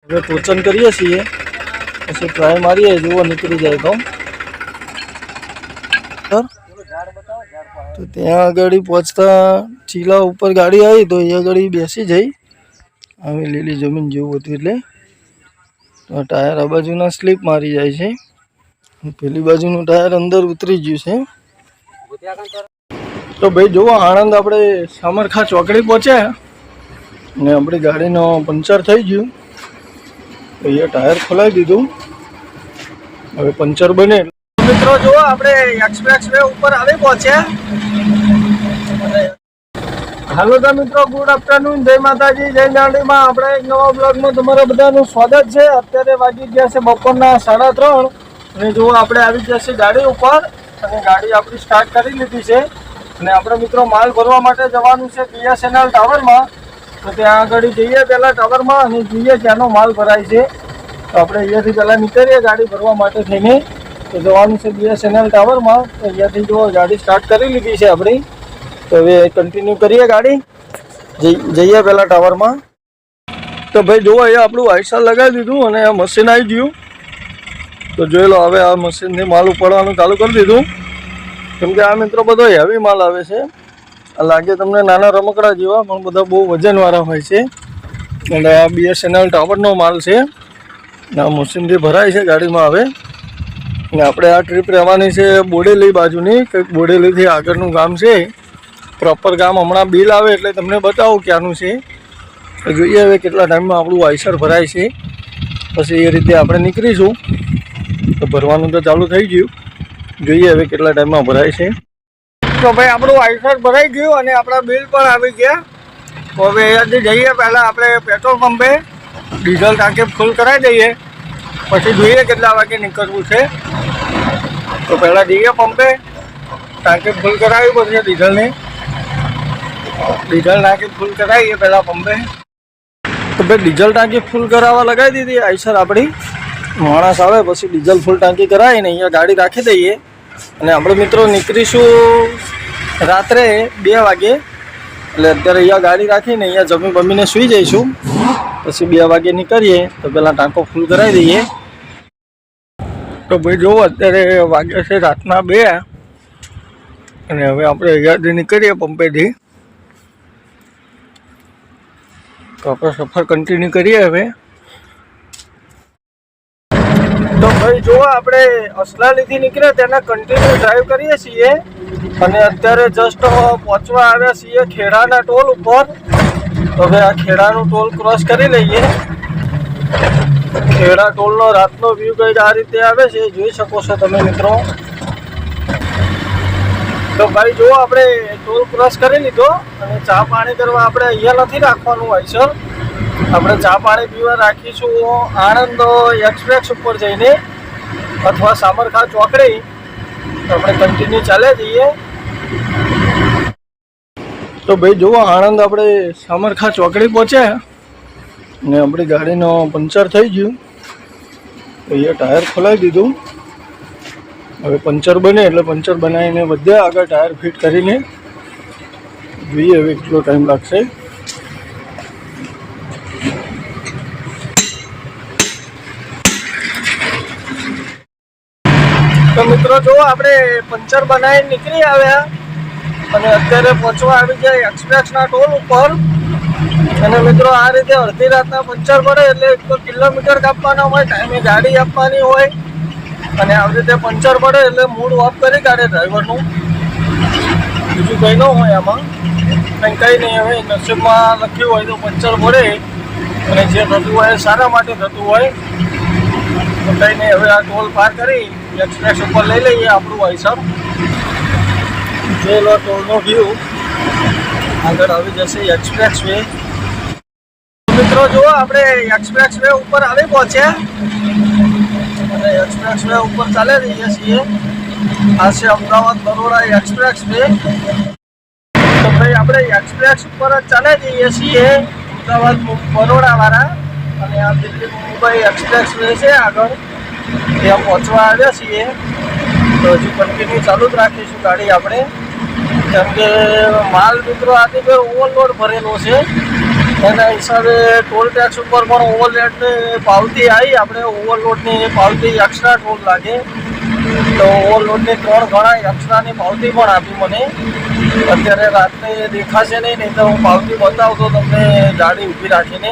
હવે ટોચન કરીએ છીએ, પછી ટ્રાય મારીએ, જુઓ નીકળી જાય તો ત્યાં આગળ પહોંચતા ચીલા ઉપર ગાડી આવી તો એ આગળ બેસી જઈ આવી લીલી જમીન જેવું હતું એટલે તો ટાયર આ બાજુના સ્લીપ મારી જાય છે, પેલી બાજુનું ટાયર અંદર ઉતરી ગયું છે। તો ભાઈ જુઓ આણંદ આપણે સામરખા ચોકડી પહોંચ્યા ને આપણી ગાડીનો પંચર થઈ ગયું તો એ ટાયર ખોલાવી દીધું, હવે પંચર બને। મિત્રો જુઓ આપણે એક્સપ્રેસ વે ઉપર આવી પહોંચ્યા। હાલો તો મિત્રો ગુડ આફ્ટરનૂન, જય માતાજી, જય દાંડીમાં। આપણે એક નવા બ્લોગમાં તમારા બધાનું સ્વાગત છે। અત્યારે વાગી ગયા છે બપોરના 3:30 અને જુઓ આપણે આવી ગયા છે ગાડી ઉપર અને ગાડી આપણી સ્ટાર્ટ કરી લીધી છે અને આપણે મિત્રો માલ ભરવા માટે જવાનું છે BSNL ટાવરમાં। તો ત્યાં આગળ જઈએ પહેલાં ટાવરમાં અને જોઈએ ત્યાંનો માલ ભરાય છે। તો આપણે અહીંયાથી પહેલાં નીકળીએ ગાડી ભરવા માટે થઈને, તો જવાનું છે BSNL ટાવરમાં। તો અહીંયાથી જો ગાડી સ્ટાર્ટ કરી લીધી છે આપણી, તો હવે કન્ટિન્યુ કરીએ ગાડી, જઈએ પહેલાં ટાવરમાં। તો ભાઈ જુઓ અહીંયા આપણું આઈસર લગાવી દીધું અને આ મશીન આવી ગયું, તો જોઈ લો હવે આ મશીનથી માલ ઉપાડવાનું ચાલુ કરી દીધું, કેમ કે આ મિત્રો બધો હેવી માલ આવે છે। આ લાગે તમને નાના રમકડા જેવા પણ બધા બહુ વજનવાળા હોય છે અને આ BSNL ટાવરનો માલ છે, આ મશીનથી ભરાય છે ગાડીમાં આવે। અને આપણે આ ટ્રીપ રહેવાની છે બોડેલી બાજુની, કંઈક બોડેલીથી આગળનું ગામ છે, પ્રોપર ગામ હમણાં બિલ આવે એટલે તમને બતાવું ક્યાંનું છે। તો જોઈએ હવે કેટલા ટાઈમમાં આપણું આઈસર ભરાય છે, પછી એ રીતે આપણે નીકળીશું। તો ભરવાનું તો ચાલુ થઈ ગયું, જોઈએ હવે કેટલા ટાઈમમાં ભરાય છે। તો ભાઈ આપણું આઈસર ભરાઈ ગયું અને આપણા બિલ પણ આવી ગયા। તો હવે અહીંયાથી જઈએ પહેલાં આપણે પેટ્રોલ પંપે ડીઝલ ટાંકી ફૂલ કરાવી દઈએ, પછી જોઈએ કેટલા વાગે નીકળવું છે। તો પહેલાં જઈએ પંપે, ટાંકી ફૂલ કરાવી પડશે ડીઝલ ટાંકી ફૂલ કરાવીએ પહેલાં પંપે। તો ભાઈ ડીઝલ ટાંકી ફૂલ કરાવવા લગાવી દીધી આઈસર આપણી, માણસ આવે પછી ડીઝલ ફૂલ ટાંકી કરાવીને અહીંયા ગાડી રાખી દઈએ અને આપણે મિત્રો નીકળીશું રાત્રે 2 વાગે। એટલે અત્યારે અહીંયા ગાડી રાખીને અહીંયા જમીને સૂઈ જઈશું, પછી 2 વાગે નીકળીએ તો પહેલાં ટાંકો ફૂલ કરાવી દઈએ। તો ભાઈ જુઓ અત્યારે વાગ્યા છે રાતના 2 અને હવે આપણે અહીંયાથી નીકળીએ પંપેથી, તો આપણે સફર કન્ટિન્યુ કરીએ હવે। તો ભાઈ જુઓ આપણે અસલાલીથી નીકળ્યા તેના કન્ટિન્યુ ડ્રાઈવ કરીએ છીએ અને અત્યારે જસ્ટ પહોંચવા આવ્યા છીએ ખેડાના ટોલ ઉપર। તો હવે આ ખેડાનું ટોલ ક્રોસ કરી લઈએ। ખેડા ટોલનો રાતનો વ્યૂ કંઈક આ રીતે આવે છે, જોઈ શકો છો તમે મિત્રો। તો ભાઈ જુઓ આપણે ટોલ ક્રોસ કરી લીધો અને ચા પાણી કરવા આપણે અહીંયા નથી રાખવાનું આઈસર, આપણે ચા પાણી પીવા રાખીશું આણંદ એક્સપ્રેસ ઉપર જઈને અથવા સામરખા ચોકડી। તો આપણે કન્ટિન્યુ ચાલે જઈએ। તો ભાઈ જુઓ આણંદ આપણે સામરખા ચોકડી પહોંચ્યા ને આપણી ગાડીનો પંચર થઈ ગયું, તો એ ટાયર ખોલાવી દીધું, હવે પંચર બને એટલે પંચર બનાવીને વધ્યા આગળ ટાયર ફિટ કરીને જોઈએ હવે કેટલો ટાઈમ લાગશે। તો મિત્રો જુઓ આપણે પંચર બનાવીને નીકળી આવ્યા અને અત્યારે પહોંચવા આવી ગયા એક્સપ્રેસના ટોલ ઉપર। અને મિત્રો આ રીતે અડધી રાતના પંચર પડે એટલે 1 કિલોમીટર કાપવાના હોય, ટાઈમે ગાડી આપવાની હોય અને આવી રીતે પંચર પડે એટલે મૂડ ઓફ કરી કાઢે ડ્રાઈવરનું, બીજું કંઈ ન હોય આમાં, કંઈ નહીં। હવે નસીબમાં લખ્યું હોય તો પંચર પડે અને જે થતું હોય સારા માટે થતું હોય, તો કંઈ નહીં। હવે આ ટોલ પાર કરી એક્સપ્રેસ ઉપર લઈ લઈએ આપણું આઈસર, જોઈ લો ટોલનો વ્યૂ, આગળ આવી જશે એક્સપ્રેસ વે। મિત્રો જુઓ આપણે એક્સપ્રેસ વે ઉપર આવી પહોંચ્યા અને એક્સપ્રેસ વે ઉપર ચાલે રહીએ છીએ। આ છે અમદાવાદ બરોડા એક્સપ્રેસ વે। તો ભાઈ આપણે એક્સપ્રેસ ઉપર જ ચાલે જઈએ છીએ અમદાવાદ બરોડાવાળા, અને આ દિલ્હી મુંબઈ એક્સપ્રેસ વે છે આગળ, ત્યાં પહોંચવા આવ્યા છીએ। તો હજુ કન્ટિન્યુ ચાલુ જ રાખીશું ગાડી આપણે, કેમ કે માલ મિત્રો આથી ઓવરલોડ ભરેલો છે એના હિસાબે ટોલ ટેક્સ ઉપર પણ ઓવરલોડની પાવતી આવી. આપણે ઓવરલોડની પાવતી એક્સ્ટ્રા ટોલ લાગે તો ઓવરલોડની 3 ગણા એક્સ્ટ્રાની પાવતી પણ આપી મને. અત્યારે રાત્રે દેખાશે નહીં તો હું પાવતી બતાવતો તમને ગાડી ઊભી રાખીને.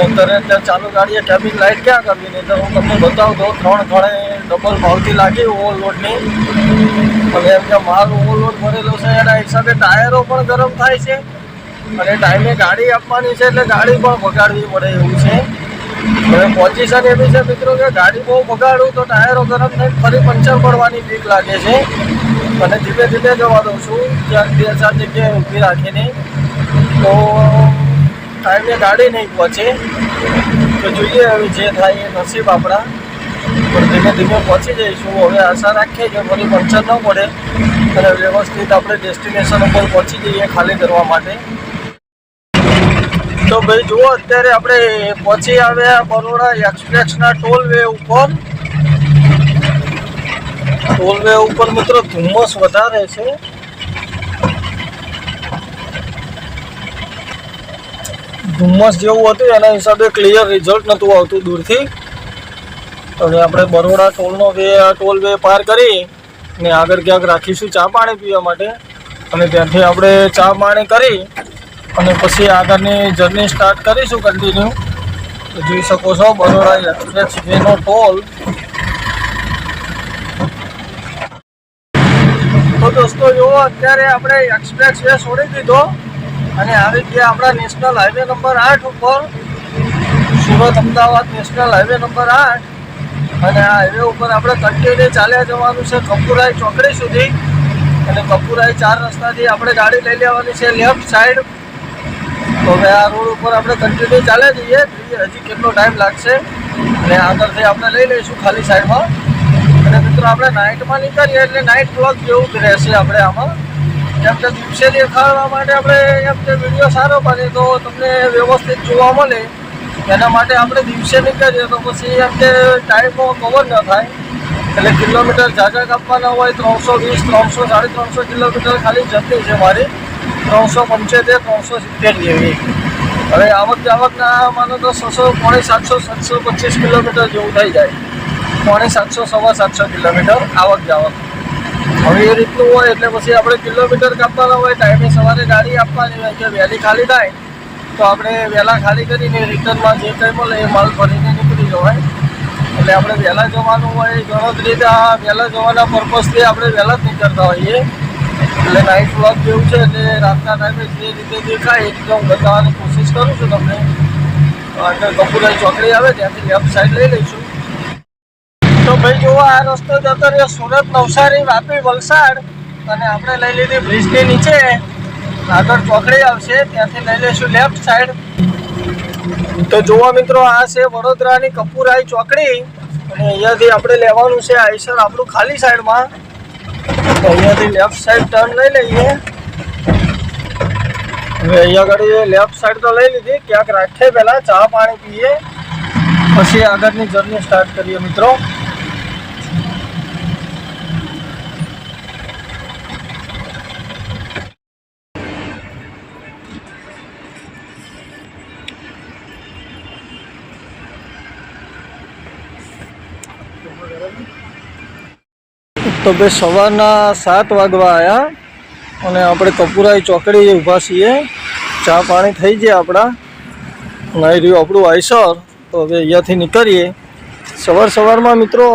અત્યારે ત્યાં ચાલુ ગાડીએ કેબિન લાઇટ ક્યાં કરવી, નહીં તો હું તમને બતાવતો 3 ગણે ડબલ પાવતી લાગી ઓવરલોડની. અને એમ કે માલ ઓવરલોડ ભરેલો છે એના હિસાબે ટાયરો પણ ગરમ થાય છે અને ટાઈમે ગાડી આપવાની છે એટલે ગાડી પણ બગાડવી પડે એવું છે. હવે પોઝિશન એવી છે મિત્રો કે ગાડી બહુ બગાડું તો ટાયરો ગરમ થઈને ફરી પંચર પડવાની બીક લાગે છે. અને ધીમે ધીમે જવા દઉં છું ક્યાંક 2-4 જગ્યાએ ઊભી રાખીને, તો ટાઈમે ગાડી નહીં પહોંચે. તો જોઈએ હવે જે થાય એ નસીબ આપણા, પણ ધીમે ધીમે પહોંચી જઈશું. હવે આશા રાખીએ કે ફરી પંચર ન પડે અને વ્યવસ્થિત આપણે ડેસ્ટિનેશન ઉપર પહોંચી જઈએ ખાલી કરવા માટે. તો ભાઈ જુઓ, અત્યારે આપણે પહોંચી આવ્યા બરોડા એક્સપ્રેસના ટોલ વે ઉપર. ટોલ વે ઉપર મિત્રો ધુમ્મસ વધારે છે. ધુમ્મસ જેવું હતું એના હિસાબે ક્લિયર રિઝલ્ટ નહોતું આવતું દૂરથી. હવે આપણે બરોડા ટોલ વે પાર કરી ને આગળ ક્યાંક રાખીશું ચા પાણી પીવા માટે. અને ત્યાંથી આપણે ચા પાણી કરી અને પછી આગળની જર્ની સ્ટાર્ટ કરીશું કન્ટિન્યુ. તો જોઈ શકો છો બરોડા એક્સપ્રેસ વેનો ટોલ. તો દોસ્તો જુઓ, અત્યારે આપણે એક્સપ્રેસ વે છોડી દીધો અને આવી ગયા આપણા નેશનલ હાઈવે નંબર 8 ઉપર. Surat Ahmedabad national highway number 8. અને આ હાઈવે ઉપર આપણે કન્ટિન્યુ ચાલ્યા જવાનું છે કપુરાઈ ચોકડી સુધી. અને કપુરાઈ 4 રસ્તાથી આપણે ગાડી લઈ લેવાની છે લેફ્ટ સાઈડ. તો હવે આ રોડ ઉપર આપણે કન્ટિન્યુ ચાલ્યા જઈએ. હજી કેટલો ટાઈમ લાગશે અને આગળથી આપણે લઈ લઈશું ખાલી સાઈડમાં. અને મિત્રો આપણે નાઇટમાં નીકળીએ એટલે નાઇટ બ્લોગ જેવું જ રહેશે આપણે આમાં. એમ કે દિવસે દેખાડવા માટે આપણે એમ કે વિડીયો સારો બને તો તમને વ્યવસ્થિત જોવા મળે એના માટે આપણે દિવસે નીકળીએ તો પછી એમ કે ટાઈમો કવર ન થાય. એટલે કિલોમીટર ઝાઝા કાપવાના હોય 320, 300, 350 કિલોમીટર ખાલી જતી છે મારી. 375, 370 જેવી. હવે આવક જાવકના માનો તો 600, 750, 725 કિલોમીટર જેવું થઈ જાય. 750, 750 કિલોમીટર આવક જાવક. હવે એ રીતનું હોય એટલે પછી આપણે કિલોમીટર કાપવાના હોય. ટાઈમે સવારે ગાડી આપવાની હોય કે વહેલી ખાલી થાય તો આપણે વહેલા ખાલી કરીને રિટર્નમાં જે કંઈ મળે એ માલ ભરીને નીકળી જવાય. એટલે આપણે વહેલા જવાનું હોય ગણતરી વહેલા જવાના પર્પઝથી આપણે વહેલા જ નીકળતા હોઈએ. એટલે નાઇટ વ્લોગ જેવું છે એટલે રાતના ટાઈમે જે રીતે દેખાય એ રીતે હું બતાવવાની કોશિશ કરું છું તમને. આગળ કપુરાઈ ચોકડી આવે ત્યાંથી લેફ્ટ સાઈડ લઈ લઈશું. તો ભાઈ જુઓ, આ રસ્તો જતો રહ્યો સુરત, નવસારી, વાપી, વલસાડ. અને આપણે લઈ લીધી બ્રિજની નીચે. આગળ ચોકડી આવશે ત્યાંથી લઈ લઈશું લેફ્ટ સાઈડ. તો જુઓ મિત્રો, આ છે વડોદરાની કપુરાઈ ચોકડી. અને અહીંયાથી આપણે લેવાનું છે આઈસર આપણું ખાલી સાઈડમાં. તો અહીંયાથી લેફ્ટ સાઈડ ટર્ન લઈ લઈએ. હવે અહીંયા આગળ લેફ્ટ સાઈડ તો લઈ લીધી. ક્યાંક રાખીએ પહેલાં ચા પાણી પીએ પછી આગળની જર્ની સ્ટાર્ટ કરીએ મિત્રો. તો ભાઈ સવારના 7 વાગવા આવ્યા અને આપણે કપુરાઈ ચોકડી ઊભા છીએ. ચા પાણી થઈ ગયા આપણા. નાઈ રહ્યું આપણું આઈસર. તો હવે અહીંયાથી નીકળીએ. સવારમાં મિત્રો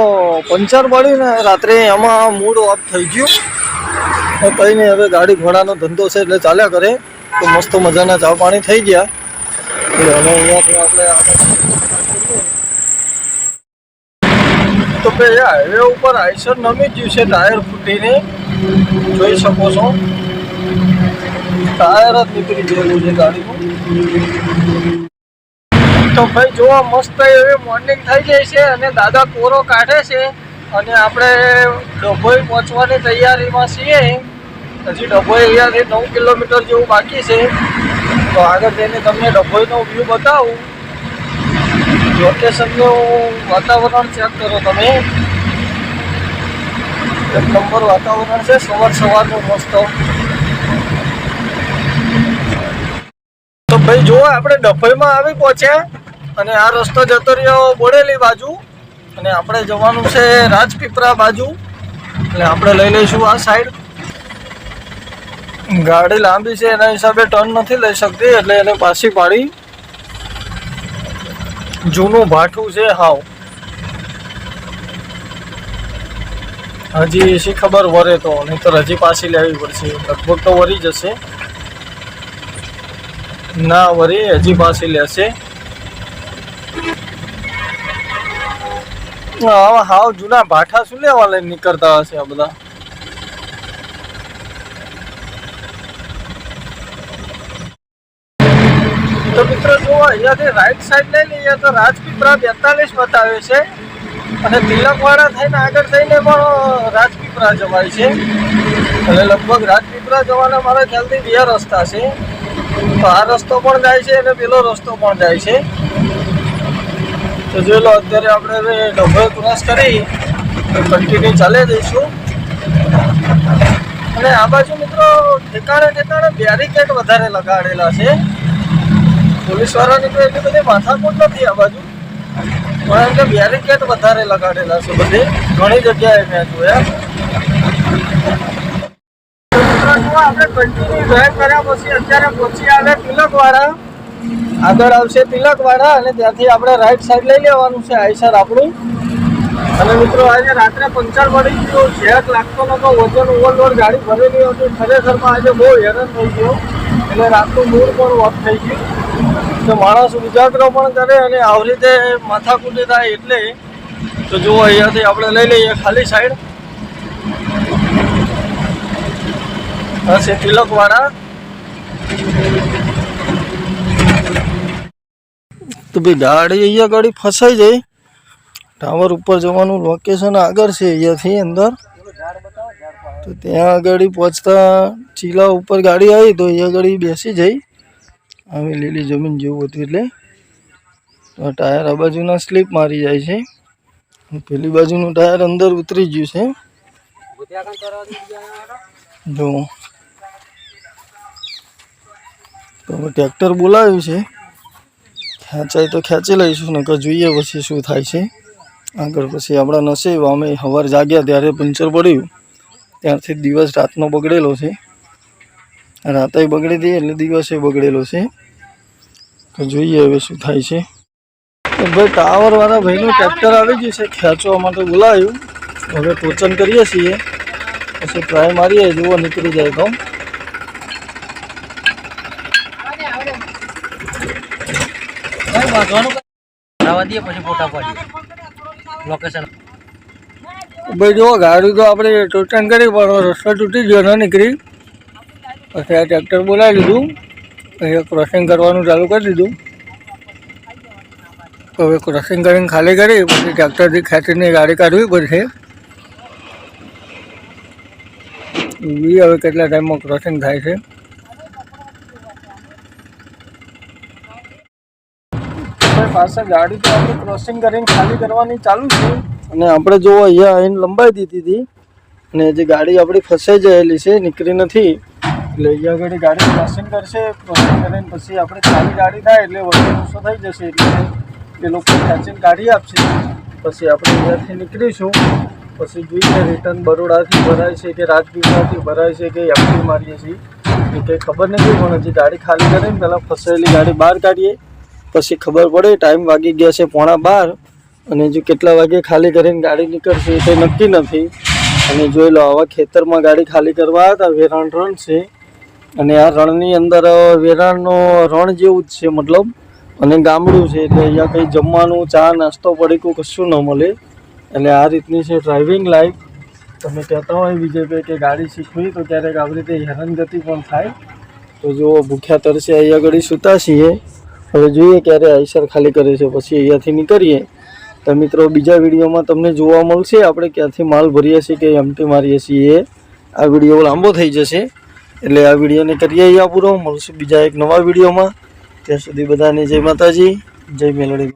પંચર પડ્યું ને રાત્રે, એમાં મૂડ ઓફ થઈ ગયું. કંઈ નહીં, હવે ગાડી ઘોડાનો ધંધો છે એટલે ચાલ્યા કરે. તો મસ્ત મજાના ચા પાણી થઈ ગયા. એટલે હવે અહીંયાથી આપણે તો ભાઈ હાઈવે ઉપર આઈસર નમી ગયું છે ટાયર ફૂટીને. જોઈ શકો છો ટાયર જ નીકળી ગયેલું છે ગાડીનું. તો ભાઈ જોવા મસ્ત એવી મોર્નિંગ થઈ જાય છે અને દાદા કોરો કાઢે છે. અને આપણે ડભોઈ પહોંચવાની તૈયારીમાં છીએ. હજી ડભોઈ અહીંયાથી 9 કિલોમીટર જેવું બાકી છે. તો આગળ જઈને તમને ડભોઈનો વ્યૂ બતાવું. લોકેશનનું વાતાવરણ ચેક કરો તમે. એક નંબર વાતાવરણ છે સવારનું મસ્ત. ભાઈ જો આપણે ડભોઈમાં આવી પહોંચ્યા અને આ રસ્તો જતો રહ્યો બોડેલી બાજુ અને આપણે જવાનું છે રાજપીપળા બાજુ, એટલે આપણે લઈ લઈશું આ સાઈડ. ગાડી લાંબી છે એના હિસાબે ટર્ન નથી લઈ શકતી, એટલે એને પાછી પાડી. જૂનું ભાઠું છે હાવ, હજી શી ખબર વરે તો, નહીં તો હજી પાછી લેવી પડશે. લગભગ તો વરી જશે, ના વરી હજી પાછી લેશે. હાવ જૂના ભાઠા શું લેવા લઈને નીકળતા હશે આ બધા. તો મિત્રો જો અહીંયાથી રાઈટ સાઈડ લઈ લઈએ તો રાજપીપળા 42 બતાવે છે અને તિલકવાડા થઈને આગળ થઈને પણ રાજપીપળા જવાય છે. એટલે લગભગ રાજપીપળા જવાના મારા ખ્યાલથી 2 રસ્તા છે. તો આ રસ્તો પણ જાય છે અને પેલો રસ્તો પણ જાય છે. તો જોઈ લો અત્યારે આપણે ડભોઈ ક્રોસ કરી કન્ટિન્યુ ચાલે જઈશું. અને આ બાજુ મિત્રો ઠેકાણે બેરિકેડ વધારે લગાડેલા છે. પોલીસવાળાની તો એટલી બધી માથાકૂટ નથી આ બાજુ, પણ એમ કે બેરિકેડ વધારે લગાડેલા છે બધે, ઘણી જગ્યાએ મેં જોયા. આપણે કન્ટિન્યુ ડ્રાઈવ કર્યા પછી અત્યારે પહોંચી આવે તિલકવાડા. આગળ આવશે તિલકવાડા અને ત્યાંથી આપણે રાઈટ સાઈડ લઈ લેવાનું છે આઈસર આપણું. અને મિત્રો આજે રાત્રે પંચર પડી ગયું, જેક લાગતો નતો, વજન ઓવરલોડ ગાડી ભરેલી હતી. ખરેખરમાં આજે બહુ હેરાન થઈ ગયો, એટલે રાતનું મૂડ પણ ઓફ થઈ ગયું. તો માણસ ઉજાગરો પણ કરે અને આવી રીતે માથાકૂટી થાય એટલે. તો જુઓ અહીંયાથી આપણે લઈ લઈએ ખાલી સાઈડ. હશે તિલકવાડા. તો ભાઈ ગાડી અહીંયા ગાડી ફસાઈ જાય. ટાવર ઉપર જવાનું લોકેશન આગળ છે અહીંયાથી અંદર. તો ત્યાં આગળ પહોંચતા ચીલા ઉપર ગાડી આવી તો અહીંયા આગળ બેસી જાય. આવી લીલી જમીન જેવું હતું એટલે તો ટાયર આ બાજુના સ્લીપ મારી જાય છે. પેલી બાજુનું ટાયર અંદર ઉતરી ગયું છે. જો તો ટ્રેક્ટર બોલાવ્યું છે, ખેંચાય તો ખેંચી લઈશું, નકર જોઈએ પછી શું થાય છે આગળ. પછી આપણા નસીબ, અમે સવાર જાગ્યા ત્યારે પંચર પડ્યું, ત્યારથી દિવસ રાતનો બગડેલો છે. રાતે બગડી હતી એટલે દિવસે બગડેલો છે. તો જોઈએ હવે શું થાય છે. ભાઈ ટાવરવાળા ભાઈનું ટ્રેક્ટર આવી ગયું છે, ખેંચવા માટે બોલાવ્યું. હવે ટોચન કરીએ છીએ, પછી ટ્રાય મારીએ, જુઓ નીકળી જાય તો. ભાઈ જુઓ ગાડી તો આપણે ટોચન કરી પણ રસ્તો તૂટી ગયો, ન નીકળી. પછી આ ટ્રેક્ટર બોલાવી લીધું, પછી ક્રોસિંગ કરવાનું ચાલુ કરી દીધું. હવે ક્રોસિંગ કરીને ખાલી કરી પછી ટ્રેક્ટરથી ખેંચીને ગાડી કાઢવી પડશે. હવે કેટલા ટાઈમમાં ક્રોસિંગ થાય છે. પાસે ગાડી તો આપણે ક્રોસિંગ કરીને ખાલી કરવાની ચાલુ છે. અને આપણે જો અહીંયા આવીને લંબાઈ દીધી હતી અને જે ગાડી આપણી ફસાઈ ગયેલી છે, નીકળી નથી, એટલે અહીંયા આગળ ગાડી ક્રોસિંગ કરશે. ક્રોસિંગ કરીને પછી આપણે ખાલી ગાડી થાય એટલે વજન ઓછો થઈ જશે, એટલે એ લોકો ખેંચીને ગાડી આપશે. પછી આપણે અહીંયાથી નીકળીશું. પછી જોઈએ રિટર્ન બરોડાથી ભરાય છે કે રાજપીપળાથી ભરાય છે કે એફટી મારીએ છીએ એ કંઈ ખબર નથી. પણ હજી ગાડી ખાલી કરીને પહેલાં ફસાયેલી ગાડી બહાર કાઢીએ, પછી ખબર પડે. ટાઈમ વાગી ગયા છે 11:15 અને જો કેટલા વાગે ખાલી કરીને ગાડી નીકળશે એ કંઈ નક્કી નથી. અને જોઈ લો આવા ખેતરમાં ગાડી ખાલી કરવા હતા. વેરાણ રણ છે અને આ રણની અંદર વેરાણનો રણ જેવું જ છે મતલબ, અને ગામડું છે એટલે અહીંયા કંઈ જમવાનું, ચા, નાસ્તો, પડીકું કશું ન મળે. એટલે આ રીતની છે ડ્રાઇવિંગ લાઈફ. તમે કહેતા હોય વિજયભાઈ કે ગાડી શીખવી તો ક્યારેક આવી રીતે હેરાનગતિ પણ થાય. તો જો ભૂખ્યા તરસે અહીંયા આગળ સૂતા છીએ. હવે જોઈએ ક્યારે આઈસર ખાલી કરે છે, પછી અહીંયાથી નીકળીએ. તો મિત્રો બીજા વિડીયોમાં તમને જોવા મળશે આપણે ક્યાંથી માલ ભરીએ છીએ કે એમટી મારીએ છીએ. આ વિડીયો લાંબો થઈ જશે એટલે આ વિડીયોને કરીએ અહીંયા પૂરો. મળશું બીજા એક નવા વિડીયોમાં. ત્યાં સુધી બધાને જય માતાજી, જય મેલડી.